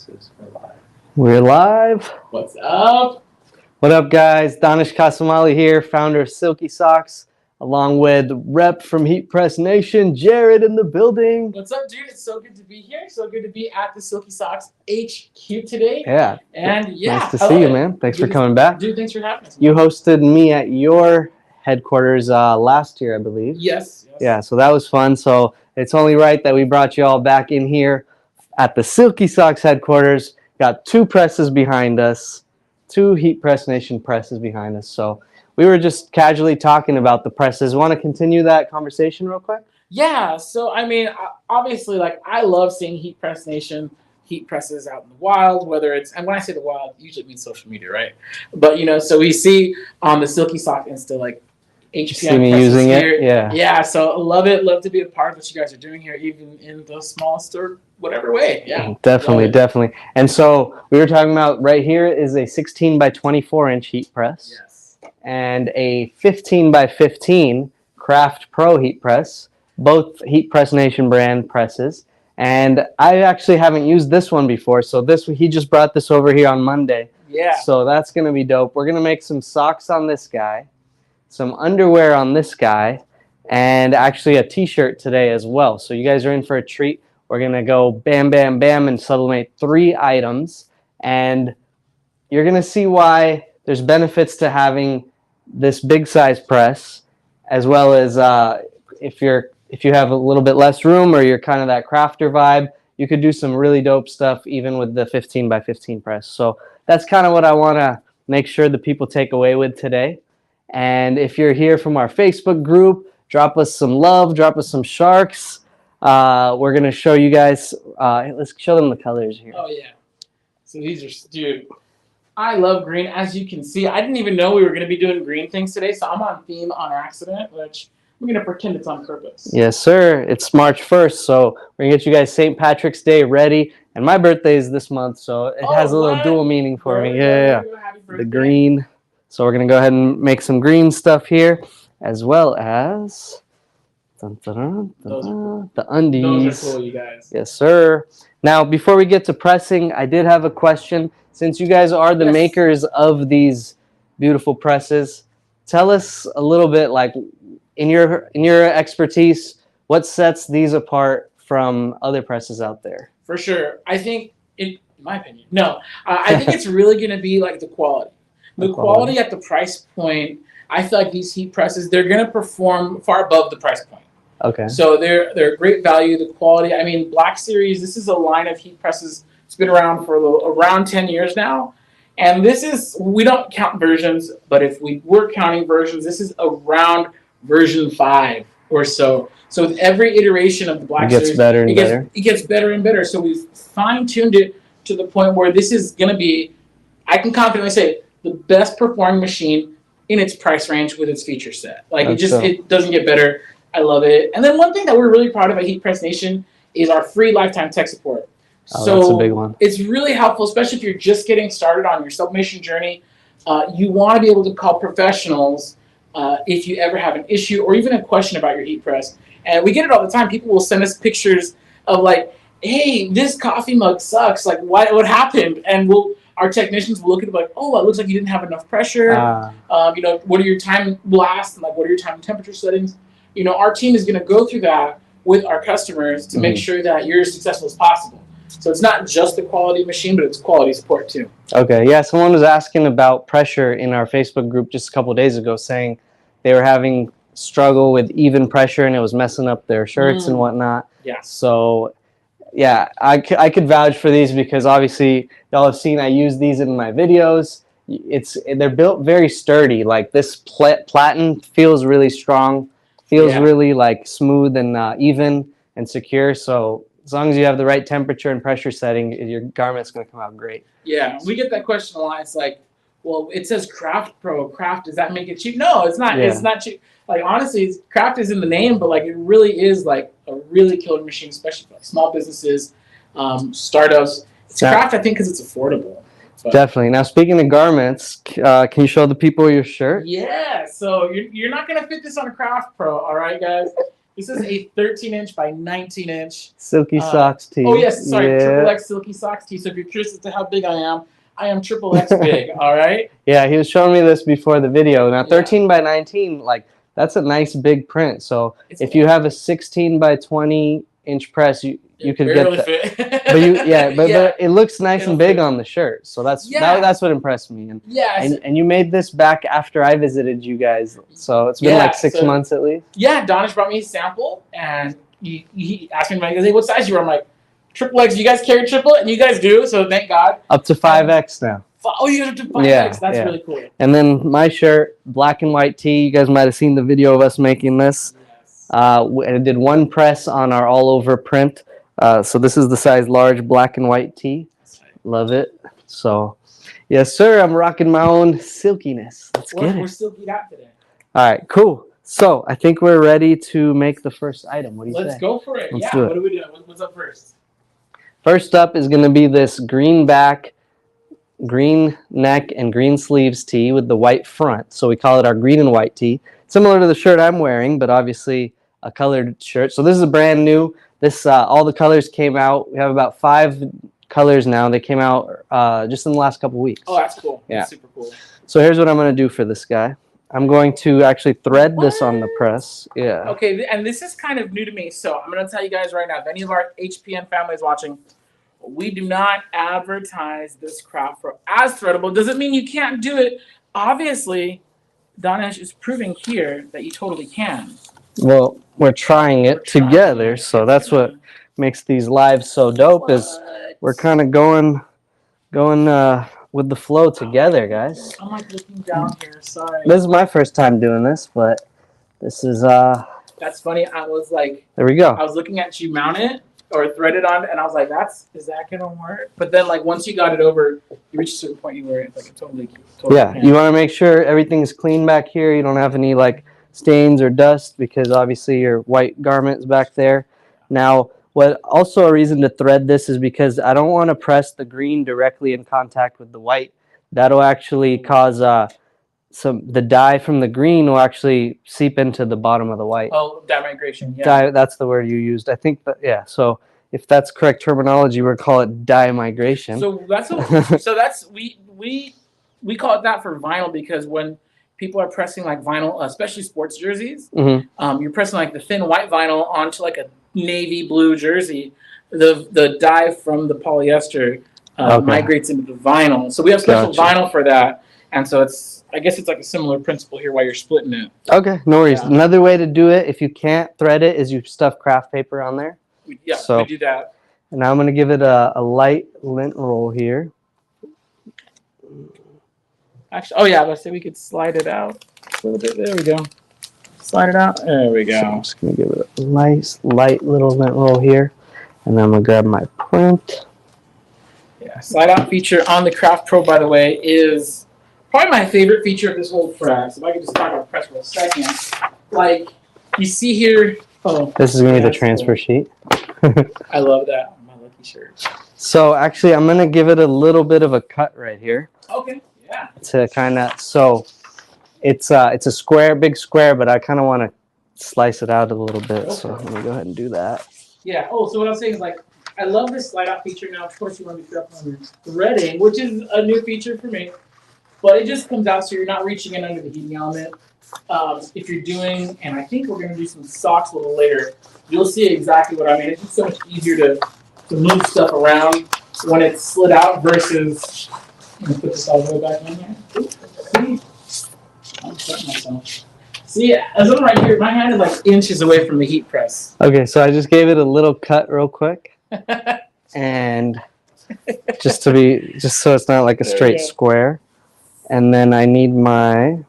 We're live. We're live. What's up? What up, guys? Danish Kasamali here, founder of Silky Socks, along with rep from HeatPress Nation, Jared in the building. What's up, dude? It's so good to be here. So good to be at the Silky Socks HQ today. Yeah. And yeah, nice to see you, man. Thanks for coming back. Dude, thanks for having us. You hosted me at your headquarters last year, I believe. Yes. Yeah, so that was fun. So it's only right that we brought you all back in here at the Silky Socks headquarters. Got two presses behind us, two HeatPress Nation presses behind us. So we were just casually talking about the presses. Want to continue that conversation real quick? Yeah. So I mean, obviously, like I love seeing HeatPress Nation heat presses out in the wild. Whether it's, and when I say the wild, it usually means social media, right? But so we see on the Silky Sock Insta like HPM see me using here. it, Yeah. So love it. Love to be a part of what you guys are doing here, even in the smallest or whatever way. Yeah, definitely. And so we were talking about right here is a 16 by 24 inch heat press. Yes. And a 15 by 15 Craft Pro heat press, both HeatPress Nation brand presses. And I actually haven't used this one before, so he just brought this over here on Monday. Yeah. So that's gonna be dope. We're gonna make some socks on this guy, some underwear on this guy, and actually a t-shirt today as well. So you guys are in for a treat. We're gonna go bam, bam, bam, and sublimate 3 items, and you're gonna see why there's benefits to having this big size press, as well as if you have a little bit less room or you're kind of that crafter vibe, you could do some really dope stuff even with the 15 by 15 press. So that's kind of what I want to make sure the people take away with today. And if you're here from our Facebook group, drop us some love, drop us some sharks. We're going to show you guys, let's show them the colors here. Oh, yeah. So these are, dude, I love green. As you can see, I didn't even know we were going to be doing green things today, so I'm on theme on accident, which I'm going to pretend it's on purpose. Yes, sir. It's March 1st, so we're going to get you guys St. Patrick's Day ready. And my birthday is this month, so it has a little dual meaning for me. Yeah. The green. So we're going to go ahead and make some green stuff here, as well as the undies. Those are cool, you guys. Yes, sir. Now, before we get to pressing, I did have a question. Since you guys are the makers of these beautiful presses, tell us a little bit, like, in your expertise, what sets these apart from other presses out there? For sure. I think, in my opinion, I think it's really going to be like the quality. The quality at the price point, I feel like these heat presses, they're going to perform far above the price point. Okay. So they're a great value. The quality, I mean, Black Series, this is a line of heat presses. It's been around for around 10 years now. And this is, we don't count versions, but if we were counting versions, this is around version 5 or so. So with every iteration of the Black Series, it gets better and better. So we've fine-tuned it to the point where this is going to be, I can confidently say, the best performing machine in its price range with its feature set. Like it doesn't get better. I love it. And then one thing that we're really proud of at HeatPress Nation is our free lifetime tech support. So that's a big one. It's really helpful, especially if you're just getting started on your sublimation journey. You want to be able to call professionals if you ever have an issue or even a question about your heat press. And we get it all the time. People will send us pictures of like, hey, this coffee mug sucks. Like, what happened? And our technicians will look at it like, oh, it looks like you didn't have enough pressure. What are your time blast and like what are your time and temperature settings? Our team is going to go through that with our customers to make sure that you're as successful as possible. So it's not just the quality machine, but it's quality support too. Okay, yeah, someone was asking about pressure in our Facebook group just a couple of days ago, saying they were having struggle with even pressure and it was messing up their shirts and whatnot. Yeah. So, yeah, I could vouch for these because obviously y'all have seen I use these in my videos. They're built very sturdy. Like this platen feels really strong, feels really like smooth and even and secure. So as long as you have the right temperature and pressure setting, your garment's going to come out great. Yeah, we get that question a lot. It's like, well, it says Craft Pro. Craft, does that make it cheap? No, it's not. Yeah. It's not cheap. Like, honestly, Craft is in the name, but like it really is like a really killer machine, especially for like small businesses, startups. It's Craft, I think, because it's affordable. But definitely. Now, speaking of garments, can you show the people your shirt? Yeah. So you're not going to fit this on a Craft Pro, all right, guys? This is a 13-inch by 19-inch. Silky socks tee. Oh yes, sorry, Yeah. triple X silky socks tee. So if you're curious as to how big I am triple X big. All right. Yeah, he was showing me this before the video. Now, Yeah. 13 by 19, like that's a nice big print. So if you have a 16 by 20-inch press, you could get that. Fit. But but it looks nice and big on the shirt. So that's what impressed me. And you made this back after I visited you guys. So it's been like 6 months at least. Yeah, Donish brought me a sample and he asked me, he goes, hey, what size you are? I'm like, triple X. You guys carry triple? And you guys do, so thank God. Up to 5X now. Oh, you have to 5X. That's really cool. And then my shirt, black and white tee. You guys might have seen the video of us making this. Yes. I did one press on our all-over print. So this is the size large black and white tee. Love it. So, yes, sir. I'm rocking my own silkiness. Let's get it. We're silkied out today. All right, cool. So I think we're ready to make the first item. What do you say? Let's go for it. Let's do it. What do we do? What's up first? First up is going to be this green back, green neck, and green sleeves tee with the white front. So we call it our green and white tee. Similar to the shirt I'm wearing, but obviously a colored shirt. So this is a brand new. This all the colors came out. We have about 5 colors now. They came out just in the last couple weeks. Oh, that's cool. Yeah. That's super cool. So here's what I'm going to do for this guy. I'm going to actually thread this on the press. Yeah. Okay, and this is kind of new to me. So I'm going to tell you guys right now, if any of our HPN families watching, we do not advertise this craft pro as threadable. Doesn't mean you can't do it. Obviously, Donish is proving here that you totally can. Well, we're trying it together, so that's what makes these lives so dope. Is we're kind of going with the flow together, guys. I'm like looking down here. Sorry. This is my first time doing this, but this is That's funny. I was like, there we go. I was looking at you mount it or thread it on, and I was like, is that gonna work? But then like once you got it over, you reached a certain point you were like totally yeah. You want to make sure everything's clean back here. You don't have any like stains or dust because obviously your white garment's back there. Now, what also a reason to thread this is because I don't want to press the green directly in contact with the white. That'll actually cause the dye from the green will actually seep into the bottom of the white. Oh, dye migration. Yeah. Dye, that's the word you used. I think that, yeah. So if that's correct terminology, we'll call it dye migration. So that's we call it that for vinyl because when people are pressing like vinyl, especially sports jerseys, you're pressing like the thin white vinyl onto like a navy blue jersey. The dye from the polyester migrates into the vinyl. So we have special vinyl for that, and so I guess it's like a similar principle here while you're splitting it. Okay, no worries. Yeah. Another way to do it, if you can't thread it, is you stuff craft paper on there. Yeah, so, we do that. And now I'm going to give it a light lint roll here. Actually, oh yeah, let's say we could slide it out a little bit. There we go. Slide it out. There we go. So I'm just going to give it a nice light little lint roll here. And then I'm going to grab my print. Yeah, slide out feature on the Craft Pro, by the way, is probably my favorite feature of this whole press. If I could just talk about press for a second. Like, you see here. Oh, this is going to be the transfer sheet. I love that on my lucky shirt. So actually, I'm going to give it a little bit of a cut right here. Okay. Yeah. To kind of, so it's a square, big square, but I kind of want to slice it out a little bit. So let me go ahead and do that. Yeah. Oh, so what I was saying is like, I love this slide out feature now. Of course, you want to be careful on your threading, which is a new feature for me. But it just comes out so you're not reaching in under the heating element. If you're doing, and I think we're going to do some socks a little later, you'll see exactly what I mean. It's just so much easier to move stuff around when it's slid out versus. I'm going to put this all the way back in here. I'm cutting myself. See, as I'm right here, my hand is like inches away from the heat press. Okay, so I just gave it a little cut real quick. And just so it's not like a straight square. And then I need my,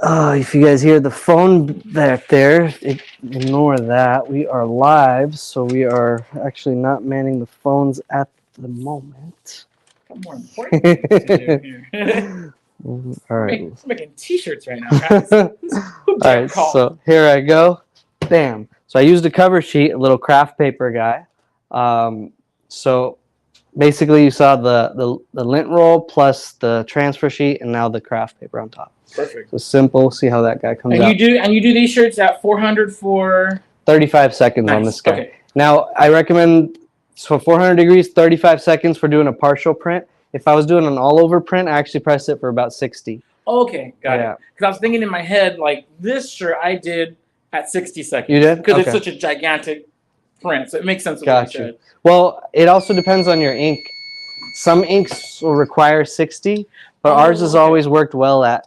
if you guys hear the phone back there, ignore that. We are live, so we are actually not manning the phones at the moment. Got more important things to do here. All right. I'm making t-shirts right now, guys. All right, so here I go. Bam. So I used a cover sheet, a little craft paper guy. So basically you saw the lint roll plus the transfer sheet and now the craft paper on top. Perfect. So simple. See how that guy comes And out. you do these shirts at 400 for 35 seconds on nice. this guy. Okay. Now, I recommend, so 400 degrees, 35 seconds for doing a partial print. If I was doing an all-over print, I actually press it for about 60. Okay, got Yeah. it. Because I was thinking in my head, like, this shirt I did at 60 seconds. You did? Because it's Okay. such a gigantic print, so it makes sense. Gotcha. Well, it also depends on your ink. Some inks will require 60, but ours has okay. always worked well at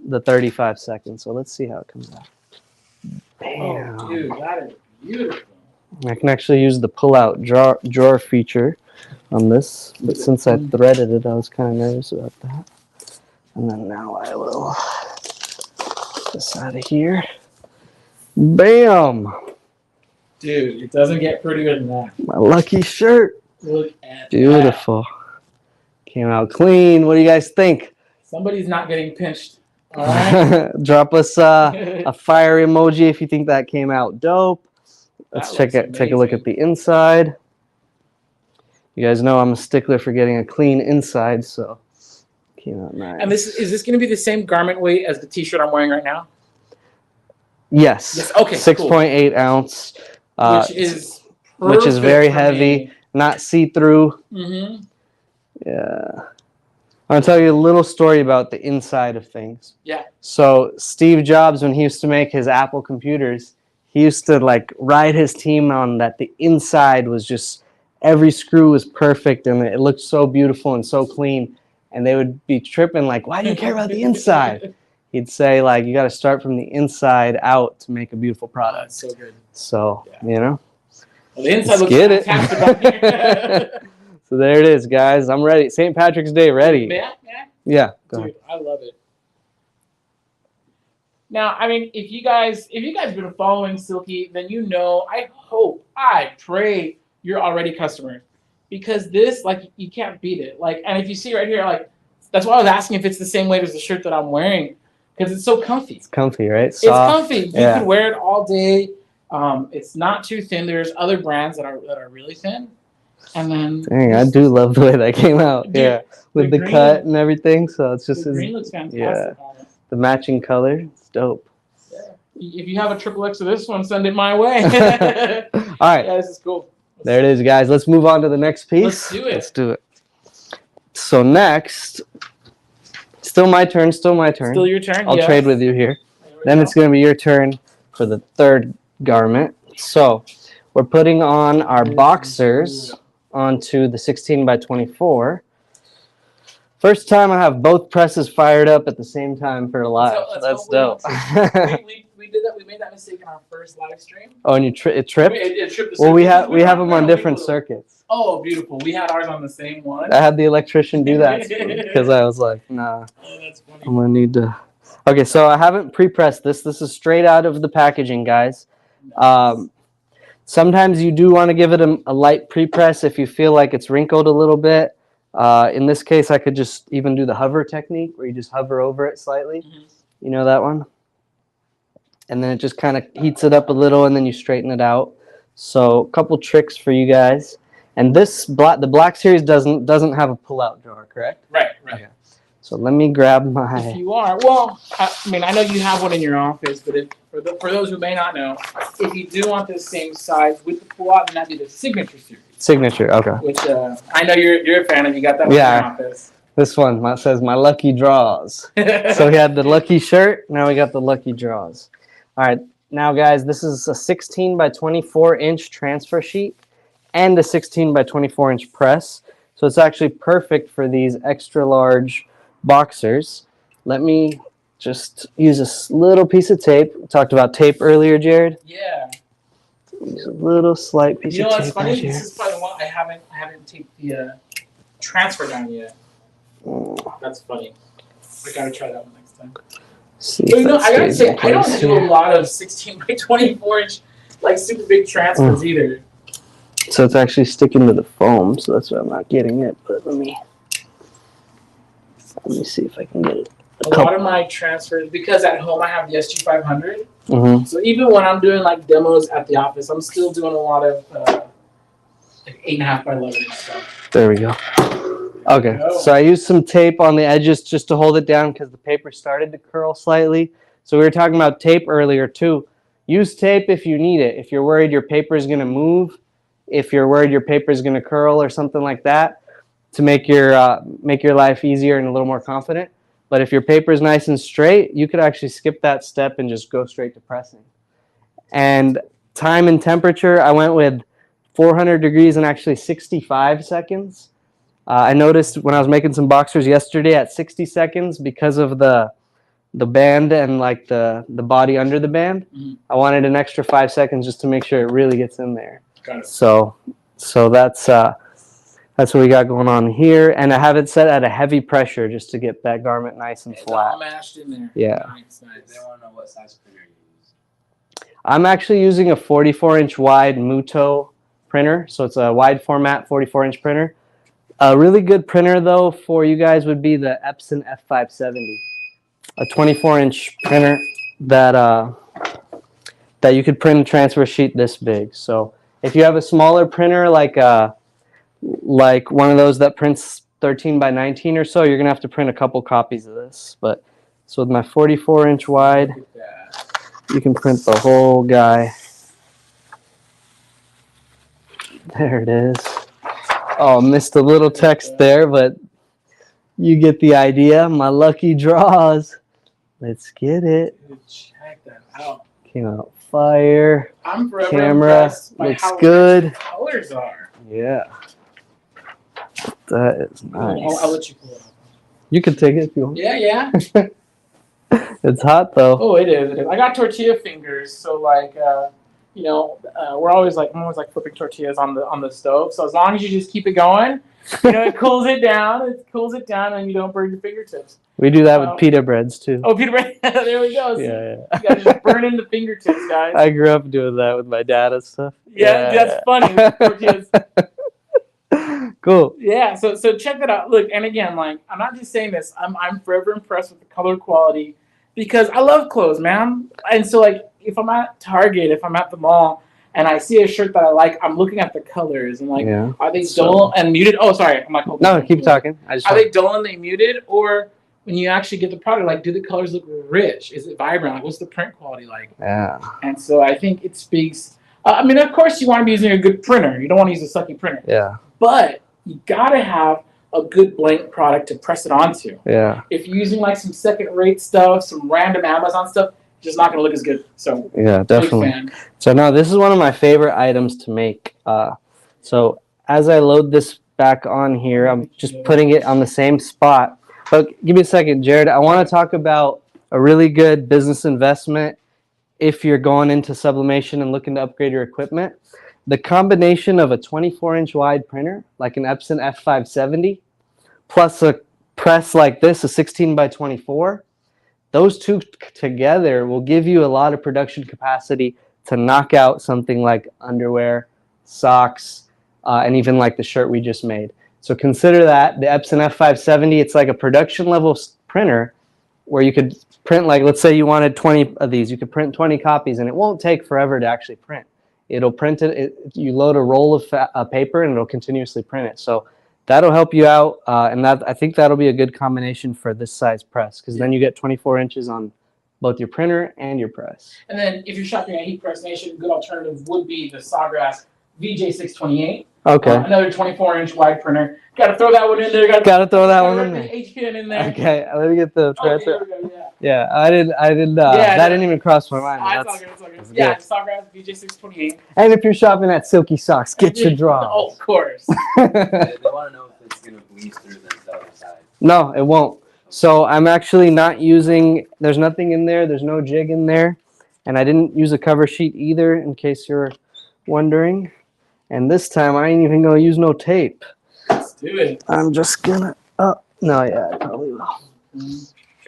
the 35 seconds. So let's see how it comes out. Bam. Oh, dude, that is beautiful. I can actually use the pull-out drawer feature on this, but since I threaded it, I was kind of nervous about that. And then now I will get this out of here. Bam! Dude, it doesn't get prettier than that. My lucky shirt. Look at Beautiful. that. Came out clean. What do you guys think? Somebody's not getting pinched. All right. Drop us a fire emoji if you think that came out dope. Let's take a look at the inside. You guys know I'm a stickler for getting a clean inside, so came out nice. And is this going to be the same garment weight as the T-shirt I'm wearing right now? Yes. Okay. 6.8 ounce. Which is very heavy, not see-through. Mm-hmm. Yeah. I'll tell you a little story about the inside of things. Yeah. So Steve Jobs, when he used to make his Apple computers, he used to like ride his team on that the inside was just every screw was perfect and it looked so beautiful and so clean. And they would be tripping like, why do you care about the inside? He'd say like, you got to start from the inside out to make a beautiful product. That's so good. So, yeah. You know. Well, the inside looks get fantastic. it. So there it is, guys. I'm ready. St. Patrick's Day ready. Yeah. Go Dude, ahead. I love it. Now, I mean, if you guys been following Silky, then you know, I pray you're already customers. Because this, like, you can't beat it. Like, and if you see right here, like, that's why I was asking if it's the same weight as the shirt that I'm wearing. Because it's so comfy. It's comfy, right? Soft. It's comfy. You can wear it all day. It's not too thin. There's other brands that are really thin. And then dang, I do love the way that came out. Dude, yeah. With the cut and everything. So it's just the green looks fantastic on it. The matching color. It's dope. Yeah. If you have a XXX of this one, send it my way. All right. Yeah, this is cool. There it is, guys. Let's move on to the next piece. Let's do it. Let's do it. So next, still my turn. Still your turn. I'll trade with you here. Then it's going to be your turn for the third garment. So we're putting on our boxers onto the 16 by 24. First time I have both presses fired up at the same time for a live. That's dope. We did that. We made that mistake in our first live stream. Oh, and it tripped? It tripped the well, we have them on different circuits. Oh, beautiful. We had ours on the same one. I had the electrician do that because I was like, nah. Oh, that's funny. I'm going to need to. Okay, so I haven't pre-pressed this. This is straight out of the packaging, guys. Nice. Sometimes you do want to give it a light pre-press if you feel like it's wrinkled a little bit. In this case, I could just even do the hover technique where you just hover over it slightly. Mm-hmm. You know that one? And then it just kind of heats it up a little and then you straighten it out. So a couple tricks for you guys. And the Black Series doesn't have a pull-out drawer, correct? Right. Okay. So let me grab my... If you are, well, I mean, I know you have one in your office, but for those who may not know, if you do want the same size with the pull-out, then that'd be the Signature Series. Signature, okay. Which I know you're a fan of. You got that one in your office. This one says my lucky draws. So we had the lucky shirt. Now we got the lucky draws. All right. Now, guys, this is a 16 by 24 inch transfer sheet and a 16 by 24 inch press. So it's actually perfect for these extra large boxers. Let me just use a little piece of tape. We talked about tape earlier, Jared. Yeah. Use a little slight piece of tape. You know what's funny? This is probably one I haven't taped the transfer down yet. That's funny. I gotta try that one next time. But you know, I gotta say, I don't do a lot of 16 by 24 inch like super big transfers either. So it's actually sticking to the foam, so that's why I'm not getting it. But let me see if I can get it. A lot of my transfers, because at home I have the SG500. Mm-hmm. So even when I'm doing like demos at the office, I'm still doing a lot of like 8.5 by 11 stuff. There we go. Okay, so I used some tape on the edges just to hold it down because the paper started to curl slightly. So we were talking about tape earlier too. Use tape if you need it. If you're worried your paper is going to move, if you're worried your paper is going to curl or something like that, to make your life easier and a little more confident. But if your paper is nice and straight, you could actually skip that step and just go straight to pressing. And time and temperature, I went with 400 degrees and actually 65 seconds. I noticed when I was making some boxers yesterday at 60 seconds because of the band and like the body under the band. I wanted an extra 5 seconds just to make sure it really gets in there. Got it. So that's what we got going on here, and I have it set at a heavy pressure just to get that garment nice and flat. All mashed in there. Yeah. Nice. They want to know what size printer you use. I'm actually using a 44-inch wide Muto printer, so it's a wide format 44-inch printer. A really good printer, though, for you guys would be the Epson F570, a 24-inch printer that you could print a transfer sheet this big. So if you have a smaller printer, like one of those that prints 13 by 19 or so, you're gonna have to print a couple copies of this. But so with my 44-inch wide, you can print the whole guy. There it is. Oh, missed a little text there, but you get the idea. My lucky draws. Let's get it. Check that out. Came out fire. I'm forever Camera impressed by looks how good. rich the colors are. Yeah. That is nice. I'll let you pull it up. You can take it if you want. Yeah. It's hot though. Oh, it is. I got tortilla fingers, so like, I'm always like flipping tortillas on the stove. So as long as you just keep it going, it cools it down. It cools it down, and you don't burn your fingertips. We do that with pita breads too. Oh, pita bread. There we go. Yeah. You gotta just burn in the fingertips, guys. I grew up doing that with my dad and stuff. Yeah, that's funny. Tortillas. Cool. Yeah, so check that out. Look, and again, like, I'm not just saying this. I'm forever impressed with the color quality because I love clothes, man. And so, like, if I'm at Target, if I'm at the mall, and I see a shirt that I like, I'm looking at the colors and like, are they dull and muted? Oh, sorry, I'm like, no, keep talking. Are they dull and they muted, or when you actually get the product, like, do the colors look rich? Is it vibrant? Like, what's the print quality like? Yeah. And so I think it speaks. Of course, you want to be using a good printer. You don't want to use a sucky printer. Yeah. But you gotta have a good blank product to press it onto. Yeah. If you're using like some second-rate stuff, some random Amazon stuff, it's just not gonna look as good. So yeah, definitely. Big fan. So now this is one of my favorite items to make. So as I load this back on here, I'm just putting it on the same spot. But give me a second, Jared. I want to talk about a really good business investment if you're going into sublimation and looking to upgrade your equipment. The combination of a 24-inch wide printer, like an Epson F570, plus a press like this, a 16 by 24, those two together will give you a lot of production capacity to knock out something like underwear, socks, and even like the shirt we just made. So consider that. The Epson F570, it's like a production level printer where you could print, like, let's say you wanted 20 of these. You could print 20 copies, and it won't take forever to actually print. It'll print it. You load a roll of paper, and it'll continuously print it. So that'll help you out, and I think that'll be a good combination for this size press, because then you get 24 inches on both your printer and your press. And then if you're shopping at HeatPress Nation, a good alternative would be the Sawgrass VJ628. Okay. Another 24-inch wide printer. Got to throw that one in there. Got to throw that one in there. HPN in there. Okay, let me get the transfer. Okay, here we go, yeah. Yeah, I didn't. That didn't even cross my mind. It's all good. It's all good. Yeah, Sawgrass VJ628. And if you're shopping at Silky Socks, get your draws. Oh, of course. They want to know if it's going to bleed through the other side. No, it won't. So I'm actually not using, there's nothing in there. There's no jig in there. And I didn't use a cover sheet either, in case you're wondering. And this time I ain't even going to use no tape. Let's do it. I'm just going to, I probably will.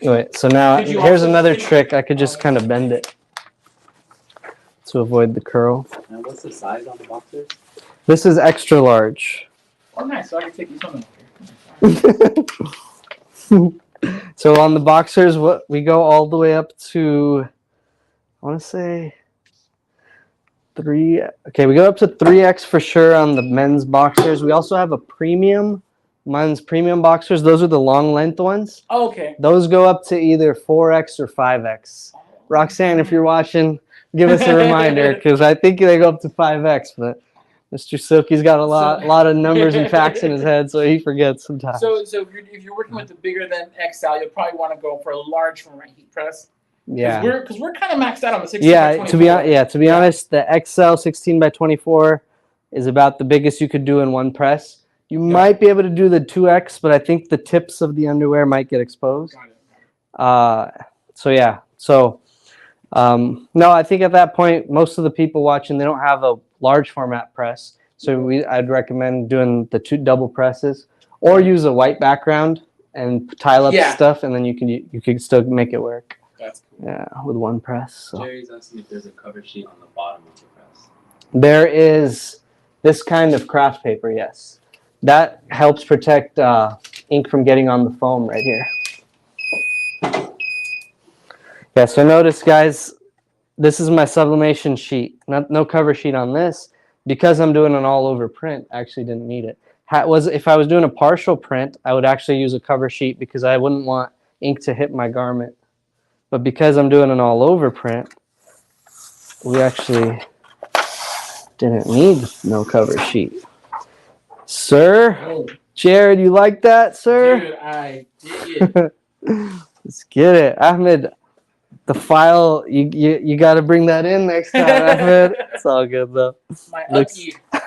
Wait, so now here's another trick. I could just kind of bend it to avoid the curl. Now, what's the size on the boxers? This is extra large. Oh, nice. So I can take this one up here. So on the boxers, we go all the way up to, I want to say 3. Okay, we go up to 3X for sure on the men's boxers. We also have a premium Mine's premium boxers. Those are the long length ones. Oh, okay. Those go up to either 4X or 5X. Roxanne, if you're watching, give us a reminder because I think they go up to 5X, but Mr. Silky's got a lot of numbers and facts in his head, so he forgets sometimes. So if you're working with the bigger than XL, you'll probably want to go for a large format heat press. Yeah. Because we're kind of maxed out on the 16 by Yeah, 24. to be honest, the XL 16 by 24 is about the biggest you could do in one press. You might be able to do the 2X, but I think the tips of the underwear might get exposed. Got it. So yeah. So no, I think at that point, most of the people watching, they don't have a large format press. So I'd recommend doing the 2 double presses or use a white background and tile up stuff, and then you can still make it work. That's cool. Yeah, with one press. So. Jerry's asking if there's a cover sheet on the bottom of the press. There is this kind of craft paper, yes. That helps protect ink from getting on the foam right here. Yeah, so notice, guys, this is my sublimation sheet. No cover sheet on this. Because I'm doing an all-over print, I actually didn't need it. If I was doing a partial print, I would actually use a cover sheet because I wouldn't want ink to hit my garment. But because I'm doing an all-over print, we actually didn't need no cover sheet. Sir? Oh. Jared, you like that, sir? Dude, I did. Let's get it. Ahmed, the file, you got to bring that in next time, Ahmed. It's all good, though. My Looks-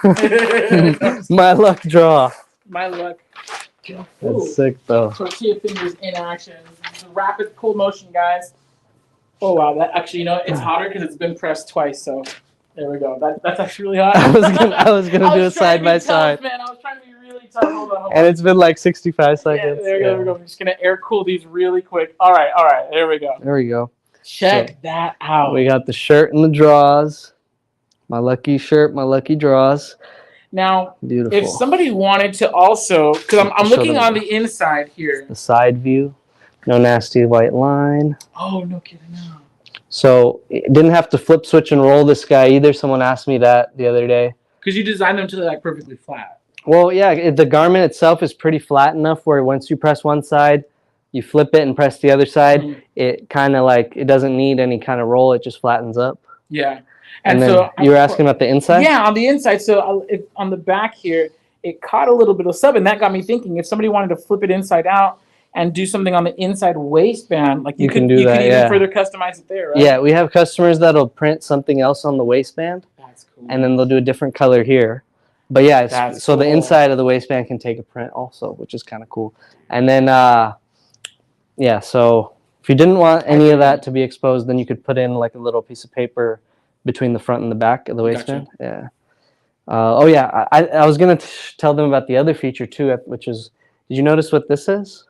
lucky. My luck draw. My luck. Ooh. That's sick, though. Tortilla fingers in action. Rapid cool motion, guys. Oh wow, that actually, it's hotter because it's been pressed twice. So there we go. That's actually really hot. I was gonna do it side by side. Man, I was trying to be really tough. Hold on. And it's been like 65 Yeah, seconds. there we go. I'm just gonna air cool these really quick. All right. There we go. There we go. Check that out. We got the shirt and the draws. My lucky shirt, my lucky draws. Now, Beautiful. if somebody wanted to also, because I'm Show looking them. on the inside here. The side view. No nasty white line. Oh, no kidding. No. So it didn't have to flip, switch, and roll this guy either. Someone asked me that the other day. Because you designed them to like perfectly flat. Well, yeah, the garment itself is pretty flat enough where once you press one side, you flip it and press the other side. Mhm. It kind of like, it doesn't need any kind of roll. It just flattens up. Yeah. And then so you were asking about the inside? Yeah, on the inside. So on the back here, it caught a little bit of sub, and that got me thinking. If somebody wanted to flip it inside out and do something on the inside waistband, like you can could do that, even yeah. further customize it there, right? Yeah, we have customers that'll print something else on the waistband, That's cool. and then they'll do a different color here. But yeah, That's so the cool. inside of the waistband can take a print also, which is kind of cool. And then, yeah, so if you didn't want any of that to be exposed, then you could put in like a little piece of paper between the front and the back of the waistband. Yeah. Oh yeah, I was gonna tell them about the other feature too, which is, did you notice what this is?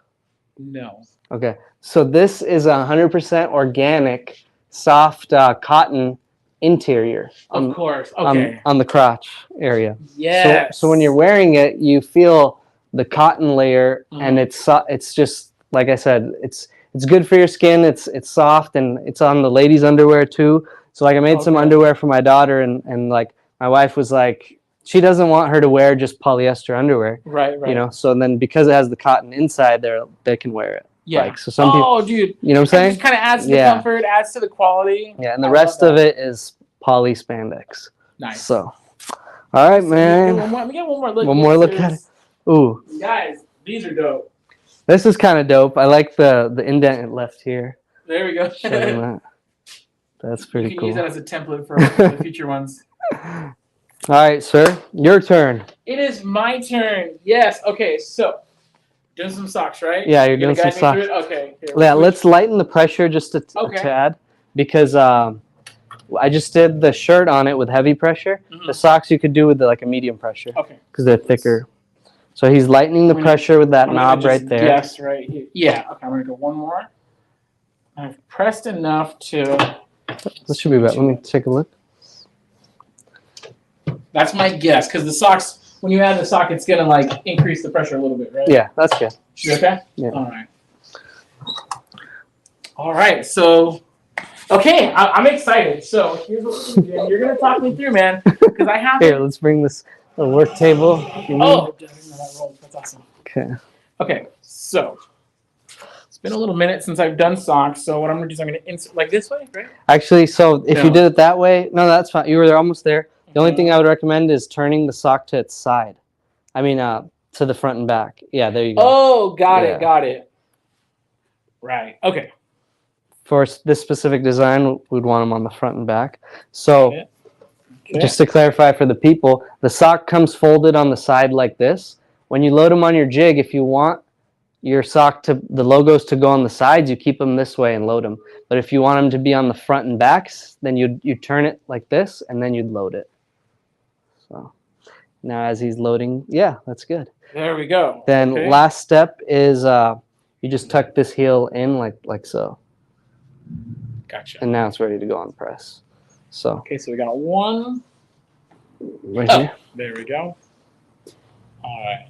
No. Okay, so this is 100% organic, soft cotton interior. Of course. Okay. On the crotch area. Yes. So when you're wearing it, you feel the cotton layer, and it's just like I said, it's good for your skin. It's soft, and it's on the ladies' underwear too. So like I made some underwear for my daughter, and like my wife was like, she doesn't want her to wear just polyester underwear. Right. You know, so then because it has the cotton inside, they can wear it. Yeah. Like, so some people, dude. you know what I'm saying? It just kind of adds to the comfort, adds to the quality. Yeah, and the rest of it is poly spandex. Nice. So, all right, man. Let me get one more look. One more look at it. Ooh, Guys, these are dope. this is kind of dope. I like the indent it left here. There we go. Show them that. That's You pretty can cool. use that as a template for the future ones. All right, sir, your turn. It is my turn. Yes. Okay. So, doing some socks, right? Yeah, you're gonna doing some guide me through socks. it? Okay. Here, Yeah, let's lighten the pressure just to add, because I just did the shirt on it with heavy pressure. Mhm. The socks you could do with like a medium pressure Okay. because they're thicker. So he's lightening the pressure with that knob right there. Yes, right here. Yeah. Okay. I'm gonna go one more. I've pressed enough to. This should be better. Let me take a look. That's my guess, because the socks, when you add the sock, it's gonna like increase the pressure a little bit, right? Yeah, that's good. You okay? Yeah. All right. All right. So, okay, I'm excited. So here's what we're gonna do. You're gonna talk me through, man, because I have. Here, let's bring this the work table. If you need. Oh, that rolls. That's awesome. Okay. Okay, so it's been a little minute since I've done socks. So what I'm gonna do is I'm gonna insert like this way, right? Actually, so if you No. did it that way, no, that's fine. You were there, almost there. The only thing Mhm. I would recommend is turning the sock to its side. I mean, to the front and back. Yeah, there you go. Oh, got Yeah. it, got it. Right. Okay. For this specific design, we'd want them on the front and back. Got So it. Okay. just to clarify for the people, the sock comes folded on the side like this. When you load them on your jig, if you want your sock to the logos to go on the sides, you keep them this way and load them. But if you want them to be on the front and backs, then you turn it like this and then you'd load it. So now as he's loading, yeah, that's good. There we go. Then Okay. last step is you just tuck this heel in like so, Gotcha. and now it's ready to go on press. So Okay, so we got one. right Oh. here. There we go. All right.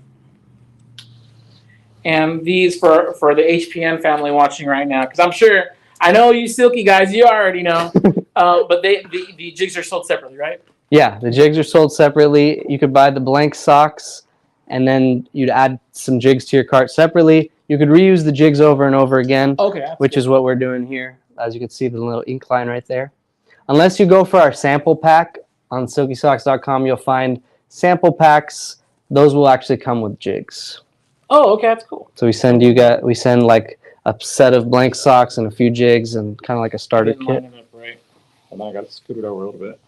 And these for the HPN family watching right now, because I'm sure I know you Silky guys, you already know, but the jigs are sold separately, right? Yeah, the jigs are sold separately. You could buy the blank socks, and then you'd add some jigs to your cart separately. You could reuse the jigs over and over again, Okay. That's which is what we're doing here. As you can see, the little ink line right there. Unless you go for our sample pack on silkysocks.com, you'll find sample packs. Those will actually come with jigs. Oh, okay, that's cool. So we send like a set of blank socks and a few jigs and kind of like a starter Didn't kit. line it up right. And then I got to scoot it over a little bit.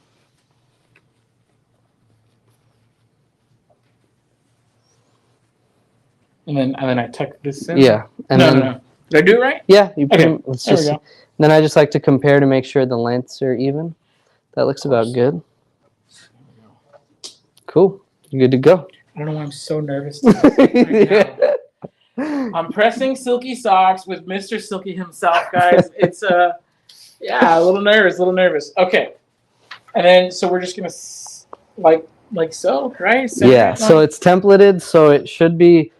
And then I tuck this in. Yeah, and no, then no. Did I do it right? yeah, you put Okay, them. Let's there we just. go. Then I just like to compare to make sure the lengths are even. That looks about course. good. Cool. You're good to go. I don't know why I'm so nervous right now. I'm pressing Silky socks with Mr. Silky himself, guys. It's yeah, a little nervous. Okay, and then so we're just gonna like so, right? Center Yeah, it so line? it's templated, so it should be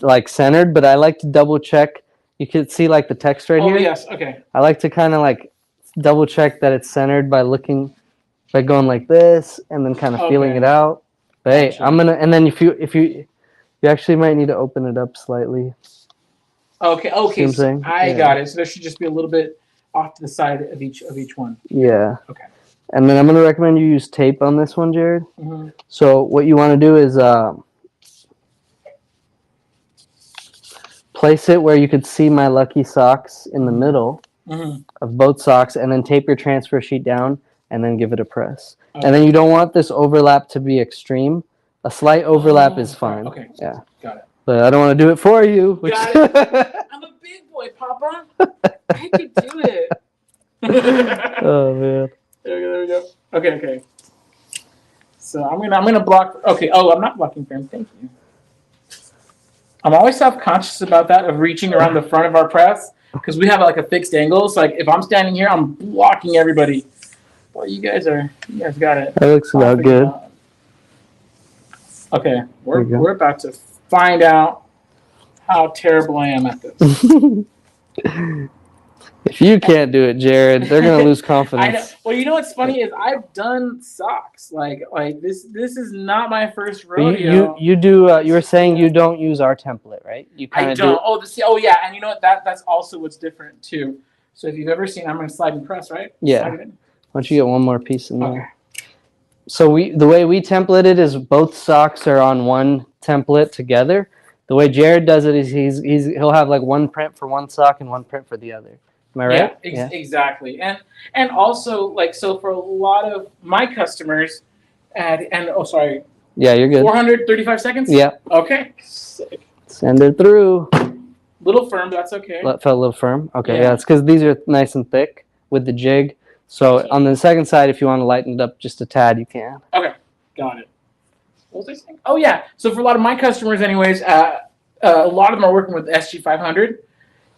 like centered, but I like to double check. You can see like the text right Oh here. yes, okay. I like to kind of like double check that it's centered by going like this and then kind of feeling Okay. it out. But hey, Gotcha. I'm gonna, and then if you actually might need to open it up slightly. Okay, See what I'm so saying? I Yeah. got it. So there should just be a little bit off to the side of each one. Yeah. Okay. And then I'm gonna recommend you use tape on this one, Jared. Mm-hmm. So what you want to do is place it where you could see my lucky socks in the middle Mm-hmm. of both socks, and then tape your transfer sheet down, and then give it a press. Okay. And then you don't want this overlap to be extreme. A slight overlap is Oh, fine. okay. Yeah. Got it. But I don't want to do it for you. Which Got I'm a big boy, Papa. I could do it. Oh man. There we go. Okay. So I'm gonna block. Okay. Oh, I'm not blocking frame. Thank you. I'm always self-conscious about that of reaching around the front of our press because we have like a fixed angle. So like if I'm standing here, I'm blocking everybody. Well, you guys got it. That looks about good. Okay, There you go. we're about to find out how terrible I am at this. If you can't do it, Jared, they're gonna lose I know. confidence. Well, you know what's funny is I've done socks. Like this is not my first But rodeo. you do. You were saying you don't use our template, right? You kind I of don't. do. Oh yeah, and you know what? That's also what's different too. So if you've ever seen, I'm gonna slide and press, right? Yeah. Slide it in. Why don't you get one more piece in there? Okay. So the way we template it is both socks are on one template together. The way Jared does it is he'll have like one print for one sock and one print for the other. Am I right? Yeah, exactly. And also like so for a lot of my customers, and oh sorry, Yeah, you're good. 435 seconds. Yeah. Okay. Sick. Send it through. Little firm, that's okay. Felt a little firm. Okay, Yeah. yeah, it's because these are nice and thick with the jig. So on the second side, if you want to lighten it up just a tad, you can. Okay, got it. What was I saying? Oh yeah. So for a lot of my customers, anyways, a lot of them are working with SG500,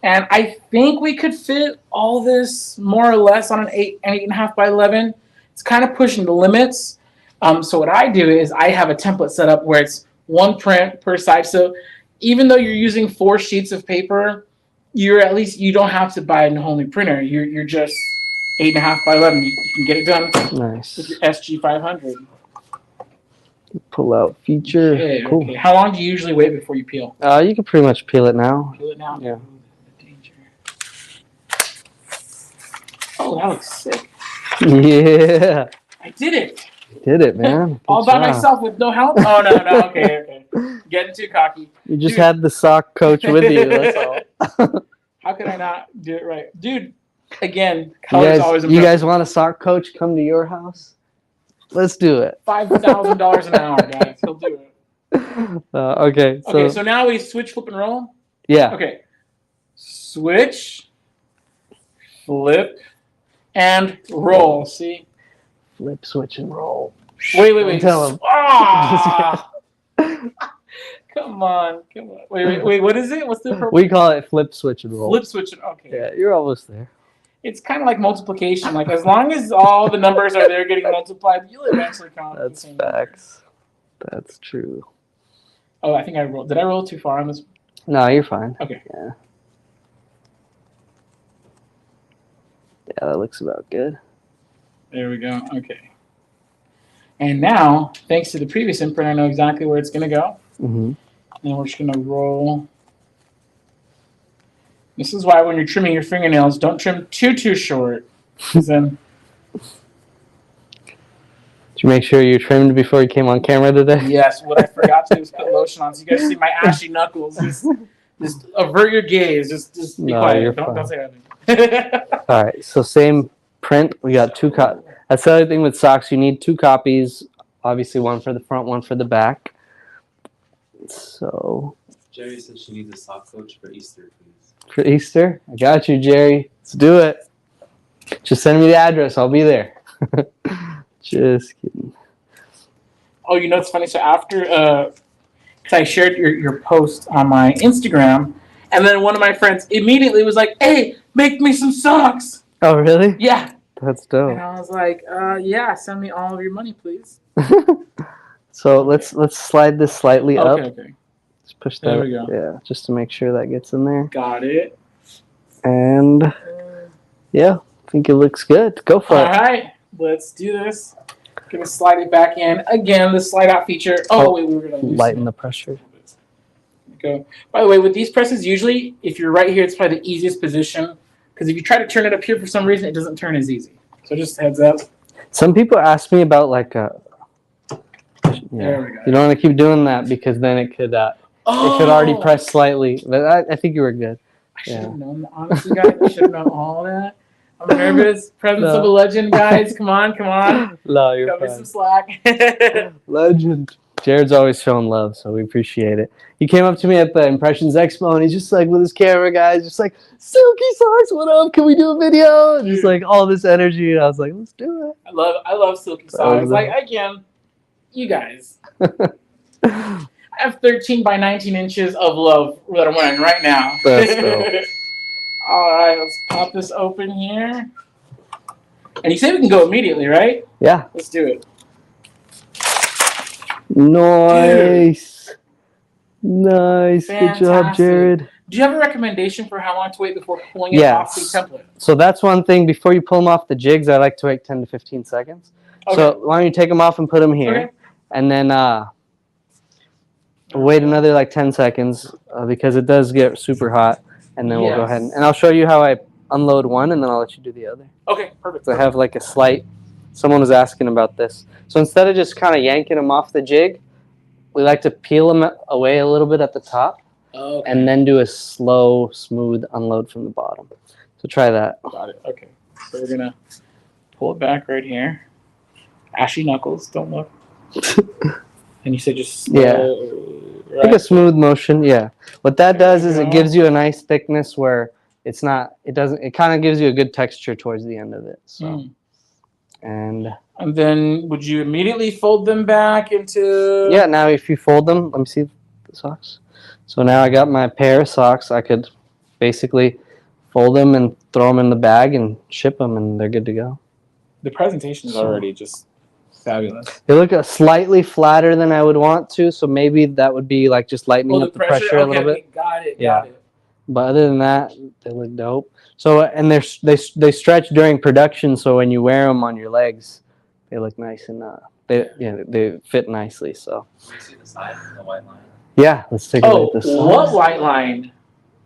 and I think we could fit all this more or less on an 8.5 by 11. It's kind of pushing the limits. So what I do is I have a template set up where it's one print per side. So even though you're using 4 sheets of paper, you don't have to buy a whole new printer. You're just 8.5 by 11. You can get it done Nice. with your SG500. Pull Pull out feature. Okay, Cool. okay. How long do you usually wait before you peel? You can pretty much peel it now. Peel it now? Yeah. Ooh, the danger. Oh, that looks sick. Yeah. I did it. Did it, man. Good All by job. myself with no help? Oh, no, no. Okay, okay. Getting too cocky. You just Dude. had the sock coach with you. That's all. How could I not do it right? Dude, again, You color's always guys impressive. want a sock coach come to your house? Let's do it. $5,000 an hour, guys. He'll do it. Okay. Okay, so now we switch, flip, and roll? Yeah. Okay. Switch, flip, and roll. See? Flip, switch, and roll. Wait. Tell him. Ah! Come on. Wait. What is it? What's the appropriate? We call it flip, switch, and roll. Flip, switch, and okay. Yeah, you're almost there. It's kind of like multiplication. Like, as long as all the numbers are there getting multiplied, you'll eventually count. That's facts. That's true. Oh, I think I rolled. Did I roll too far on this? No, you're fine. Okay. Yeah. Yeah, that looks about good. There we go. Okay. And now, thanks to the previous imprint, I know exactly where it's going to go. Mm-hmm. And we're just going to roll. This is why when you're trimming your fingernails, don't trim too short. 'Cause then Did you make sure you trimmed before you came on camera today? yes, what I forgot to do was put lotion on, so you guys see my ashy knuckles. Just avert your gaze. Just be No, quiet. you're Don't fine. say anything. All right, so same print. We got two copies. That's the other thing with socks. You need two copies. Obviously, one for the front, one for the back. So Jerry said she needs a sock coach for Easter, please. for Easter, I got you, Jerry. Let's do it. Just send me the address. I'll be there. Just kidding. Oh, you know what's funny? So after, because I shared your post on my Instagram, and then one of my friends immediately was like, "Hey, make me some socks." Oh, really? Yeah. That's dope. And I was like, "Yeah, send me all of your money, please." So let's slide this slightly up. Okay. Let's push that. There we go. Yeah, just to make sure that gets in there. Got it. And yeah, I think it looks good. Go for All it. right, let's do this. Gonna slide it back in again. The slide out feature. Oh wait, we were gonna loosen Lighten it. the pressure. Go. By the way, with these presses, usually if you're right here, it's probably the easiest position. Because if you try to turn it up here for some reason, it doesn't turn as easy. So just heads up. Some people ask me about like a. There we go. You don't want to keep doing that because then it could already press slightly. But I think you were good. I should have known that. Honestly, guys, I should have known all that. I'm nervous. Presence of a legend, guys. Come on. No, you're Cut me fine. some slack. Legend. Jared's always showing love, so we appreciate it. He came up to me at the Impressions Expo, and he's just like with his camera, guys, just like, Silky socks, what up? Can we do a video? And just like all this energy, and I was like, let's do it. I love Silky socks. Like, again, you guys. I have 13 by 19 inches of love that I'm wearing right now. That's dope. All right, let's pop this open here. And you say we can go immediately, right? Yeah. Let's do it. Nice. Nice. Good job, Fantastic. Jared. Do you have a recommendation for how long to wait before pulling it off the template? So that's one thing. Before you pull them off the jigs, I like to wait 10 to 15 seconds. Okay. So why don't you take them off and put them here. Okay. And then wait another like 10 seconds because it does get super hot. And then we'll go ahead and I'll show you how I unload one and then I'll let you do the other. Okay, perfect. So I have like a slight, someone was asking about this. So instead of just kind of yanking them off the jig, we like to peel them away a little bit at the top and then do a slow, smooth unload from the bottom. So try that. Got it. Okay. So we're going to pull it back right here. Ashy knuckles, don't look. And you said just slow, right? Like a smooth motion, yeah. What that does is it gives you a nice thickness where it's not, it kind of gives you a good texture towards the end of it. So, and then would you immediately fold them back into? Yeah, now if you fold them, let me see the socks. So now I got my pair of socks. I could basically fold them and throw them in the bag and ship them and they're good to go. The presentation is already just fabulous. They look slightly flatter than I would want to, so maybe that would be like just lightening up the pressure a little bit. Got it. But other than that, they look dope. So and they stretch during production, so when you wear them on your legs, they look nice and they fit nicely. So Can you see the side of the white line? yeah, let's take a look at this. What white line?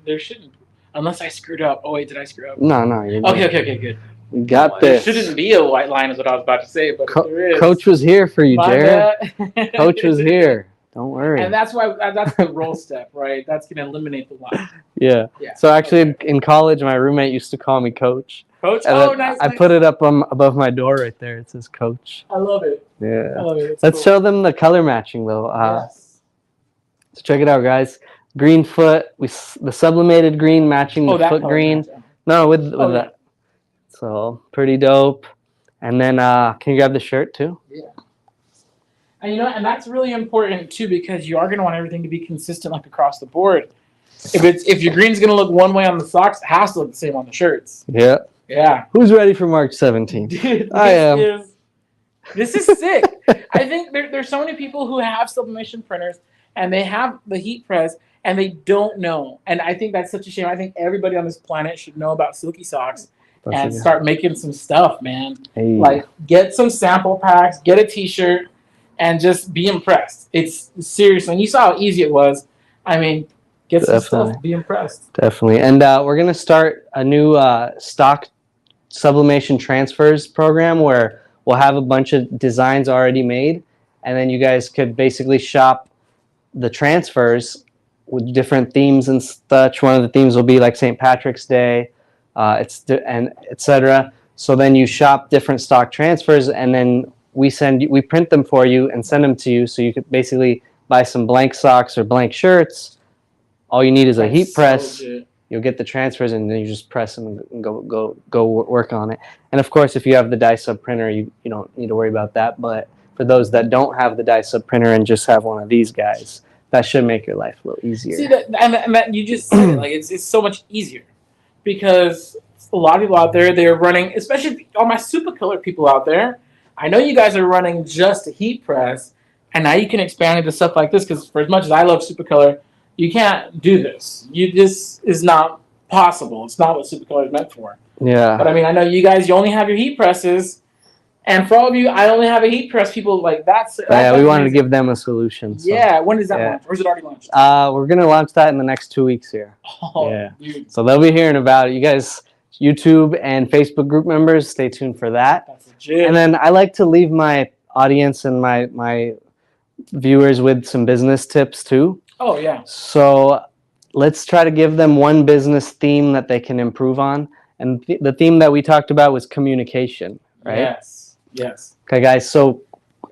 There shouldn't, unless I screwed up. Oh wait, did I screw up? No, you're good. Okay, good. We got There this. shouldn't be a white line, is what I was about to say, but if there is, Coach was here for you, my Jared. bad. Coach was here. Don't worry. And that's why that's the roll step, right? That's gonna eliminate the line. Yeah. Yeah. So actually, in college, my roommate used to call me Coach. Coach. And Oh, then nice. I put it up above my door right there. It says Coach. I love it. Yeah. I love it. It's Let's cool. show them the color matching though. Yes. So check it out, guys. Green foot. The sublimated green matching the that foot color green. match. No, with Oh, yeah. that. So pretty dope. And then can you grab the shirt too? Yeah. And and that's really important too, because you are going to want everything to be consistent, like across the board. If your green's going to look one way on the socks, it has to look the same on the shirts. Yeah. Yeah. Who's ready for March 17th? Dude, I am. This is sick. I think there's so many people who have sublimation printers and they have the HeatPress and they don't know. And I think that's such a shame. I think everybody on this planet should know about Silky socks and start making some stuff, man. Hey. Like, get some sample packs, get a t-shirt, and just be impressed. It's serious. And you saw how easy it was. I mean, get some stuff, be impressed. Definitely. And we're going to start a new stock sublimation transfers program where we'll have a bunch of designs already made. And then you guys could basically shop the transfers with different themes and such. One of the themes will be like St. Patrick's Day, and etc. So then you shop different stock transfers, and then we print them for you and send them to you. So you could basically buy some blank socks or blank shirts. All you need is a heat press. You'll get the transfers, and then you just press them and go work on it. And of course, if you have the dye sub printer, you don't need to worry about that. But for those that don't have the dye sub printer and just have one of these guys, that should make your life a little easier. See that, and that you just said it, like it's so much easier, because a lot of people out there, they're running, especially all my super color people out there. I know you guys are running just a heat press, and now you can expand into stuff like this. Because for as much as I love super color, you can't do this. This is not possible. It's not what super color is meant for. Yeah. But I mean, I know you guys. You only have your heat presses. And for all of you, I only have a heat press. People like that's yeah, we wanted to give them a solution. So. Yeah, when does that launch? Or is it already launched? We're gonna launch that in the next 2 weeks here. Oh, yeah. Dude. So they'll be hearing about it. You guys, YouTube and Facebook group members, stay tuned for that. That's legit. And then I like to leave my audience and my viewers with some business tips too. Oh yeah. So let's try to give them one business theme that they can improve on. And the theme that we talked about was communication, right? Yes. Okay, guys. So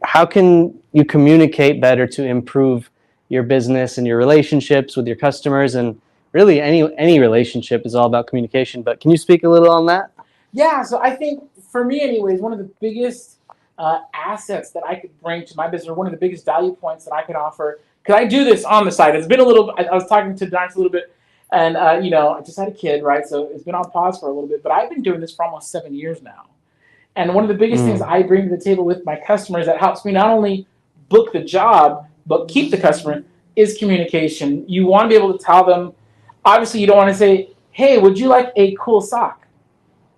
how can you communicate better to improve your business and your relationships with your customers? And really any relationship is all about communication. But can you speak a little on that? Yeah. So I think for me anyways, one of the biggest assets that I could bring to my business, or one of the biggest value points that I could offer, because I do this on the side. It's been a little, I was talking to Darks a little bit, and I just had a kid, right? So it's been on pause for a little bit, but I've been doing this for almost 7 years now. And one of the biggest things I bring to the table with my customers that helps me not only book the job, but keep the customer is communication. You want to be able to tell them, obviously you don't want to say, hey, would you like a cool sock?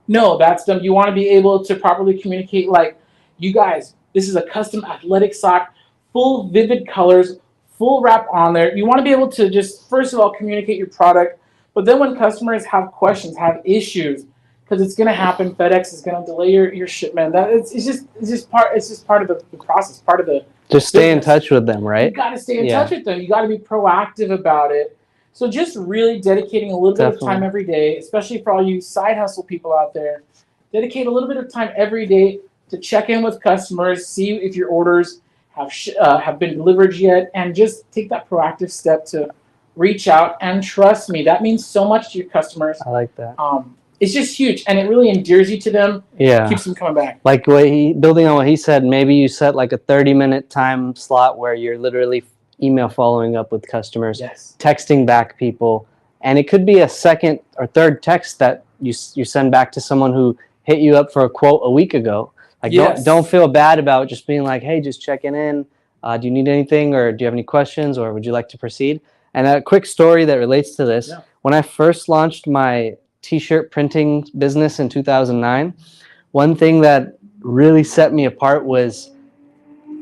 No, that's dumb. You want to be able to properly communicate, like, you guys, this is a custom athletic sock, full vivid colors, full wrap on there. You want to be able to just, first of all, communicate your product. But then when customers have questions, have issues, because it's going to happen, FedEx is going to delay your shipment. That it's just part of the process, part of the just stay in touch with them, right? You got to stay in touch with them. You got to be proactive about it. So just really dedicating a little bit of time every day, especially for all you side hustle people out there, dedicate a little bit of time every day to check in with customers, see if your orders have been delivered yet, and just take that proactive step to reach out. And trust me, that means so much to your customers. I like that. It's just huge, and it really endears you to them. Yeah, keeps them coming back. Like building on what he said, maybe you set like a 30-minute time slot where you're literally email following up with customers, texting back people, and it could be a second or third text that you send back to someone who hit you up for a quote a week ago. Like don't feel bad about just being like, hey, just checking in. Do you need anything, or do you have any questions, or would you like to proceed? And a quick story that relates to this. When I first launched my t-shirt printing business in 2009, one thing that really set me apart was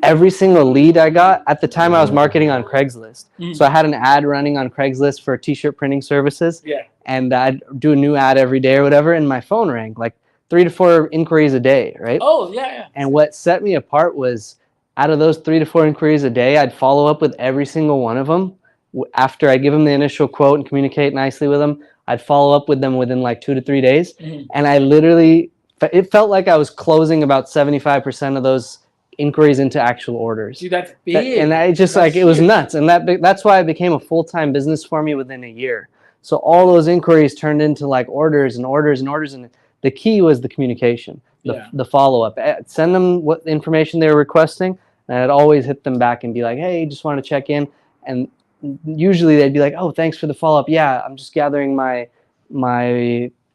every single lead I got, at the time I was marketing on Craigslist. So I had an ad running on Craigslist for t-shirt printing services. Yeah. And I'd do a new ad every day or whatever, and my phone rang like 3 to 4 inquiries a day, right? Oh, yeah. And what set me apart was out of those 3 to 4 inquiries a day, I'd follow up with every single one of them. After I give them the initial quote and communicate nicely with them, I'd follow up with them within like 2 to 3 days. And I literally, it felt like I was closing about 75% of those inquiries into actual orders. Dude, that's big. And I just That's it was huge. nuts. And that's why it became a full-time business for me within a year. So all those inquiries turned into like orders and orders and orders. And the key was the communication, the follow-up. Send them what information they were requesting, and I'd always hit them back and be like, hey, just want to check in. And usually they'd be like, oh, thanks for the follow-up. Yeah, I'm just gathering my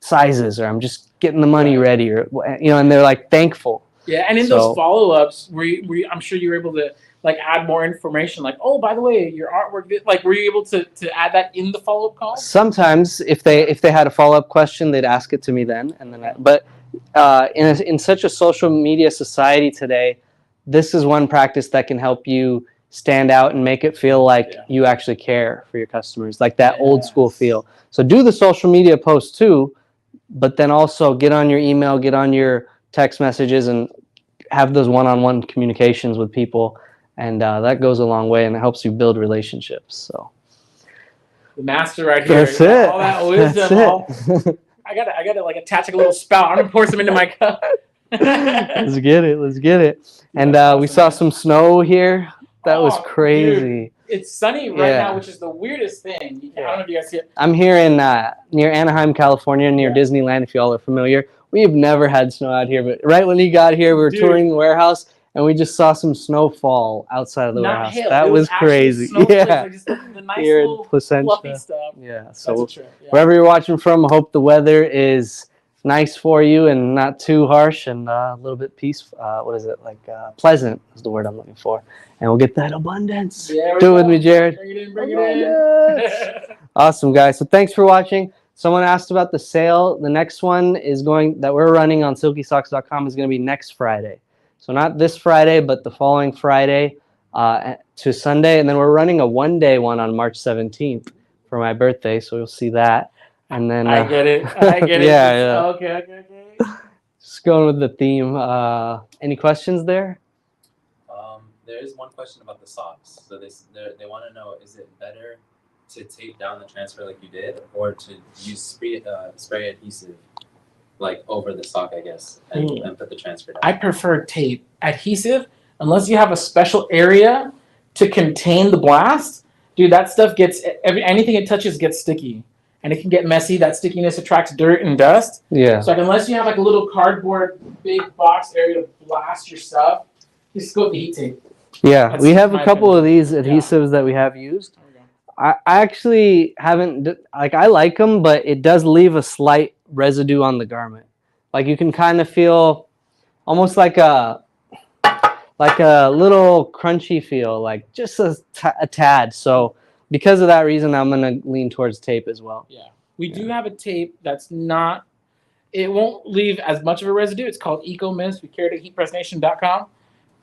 sizes, or I'm just getting the money ready, or and they're like thankful. Yeah, and in those follow-ups, I'm sure you were able to like add more information, like, oh, by the way, your artwork, like, were you able to add that in the follow-up call? Sometimes, if they had a follow-up question, they'd ask it to me then, and then. But in such a social media society today, this is one practice that can help you stand out and make it feel like you actually care for your customers, like that old school feel. So do the social media posts too, but then also get on your email, get on your text messages, and have those one-on-one communications with people. And that goes a long way, and it helps you build relationships. So the master right here. That's it. All that wisdom. I gotta like attach like a little spout. I'm gonna pour some into my cup. Let's get it. And we saw some snow here. That was crazy. Dude, it's sunny right now, which is the weirdest thing. I don't know if you guys see it. I'm here in near Anaheim, California, near Disneyland. If y'all are familiar, we've never had snow out here, but right when you got here, we were touring the warehouse. And we just saw some snow fall outside of the warehouse. Hail. That was crazy. Yeah. Just the nice here little in Placentia. Fluffy stuff. Yeah. So wherever you're watching from, I hope the weather is nice for you and not too harsh, and a little bit peaceful. Pleasant is the word I'm looking for. And we'll get that abundance. Do it with me, Jared. Bring it in. Awesome, guys. So thanks for watching. Someone asked about the sale. The next one that we're running on silkysocks.com is going to be next Friday. So not this Friday, but the following Friday to Sunday. And then we're running a one-day one on March 17th for my birthday. So you'll see that. And then I get it. Yeah. Okay. Just going with the theme. Any questions there? There is one question about the socks. So they want to know, is it better to tape down the transfer like you did, or to use spray adhesive like over the sock, I guess, and put the transfer down? I prefer tape. Adhesive, unless you have a special area to contain the blast, dude, that stuff anything it touches gets sticky. And it can get messy. That stickiness attracts dirt and dust. Yeah. So unless you have like a little cardboard big box area to blast your stuff, just go with the heat tape. Yeah, we have a couple of these adhesives that we have used. I actually haven't, I like them, but it does leave a slight residue on the garment. Like you can kind of feel almost like a little crunchy feel, like just a tad. So because of that reason, I'm going to lean towards tape as well. Yeah. We do have a tape that's not, it won't leave as much of a residue. It's called Eco Mist. We carry it at heatpressnation.com.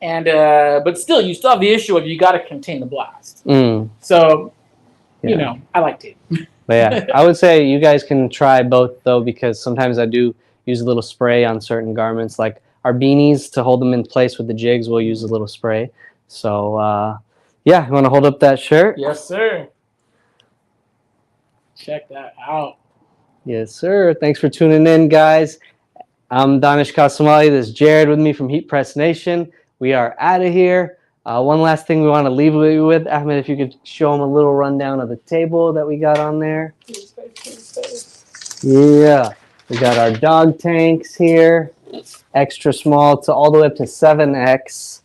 And, but still, you still have the issue of you got to contain the blast. So, I like tape. But yeah, I would say you guys can try both though, because sometimes I do use a little spray on certain garments, like our beanies to hold them in place with the jigs. We'll use a little spray. So, yeah, you want to hold up that shirt? Yes, sir. Check that out. Yes, sir. Thanks for tuning in, guys. I'm Danish Kasamali. This is Jared with me from HeatPress Nation. We are out of here. One last thing we want to leave you with, Ahmed, if you could show them a little rundown of the table that we got on there. Yeah, we got our dog tanks here, extra small to all the way up to 7X.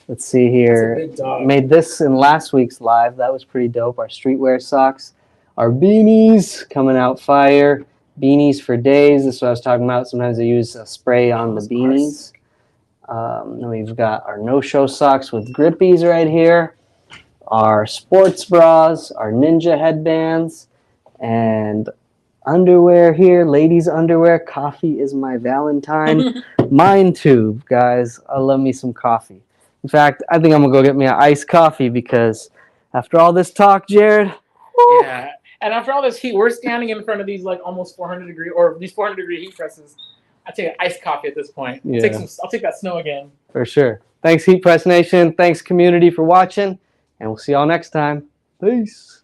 Let's see here. Made this in last week's live. That was pretty dope. Our streetwear socks, our beanies coming out fire. Beanies for days. This is what I was talking about. Sometimes I use a spray on the beanies. Then we've got our no-show socks with grippies right here, our sports bras, our ninja headbands, and underwear here, ladies' underwear. Coffee is my Valentine. Mine too, guys. I love me some coffee. In fact, I think I'm gonna go get me an iced coffee because after all this talk, Jared. whew, Yeah. And after all this heat, we're standing in front of these like almost 400-degree or these 400-degree heat presses. I take an iced coffee at this point. Yeah. I'll take that snow again. For sure. Thanks, HeatPress Nation. Thanks, community, for watching, and we'll see y'all next time. Peace.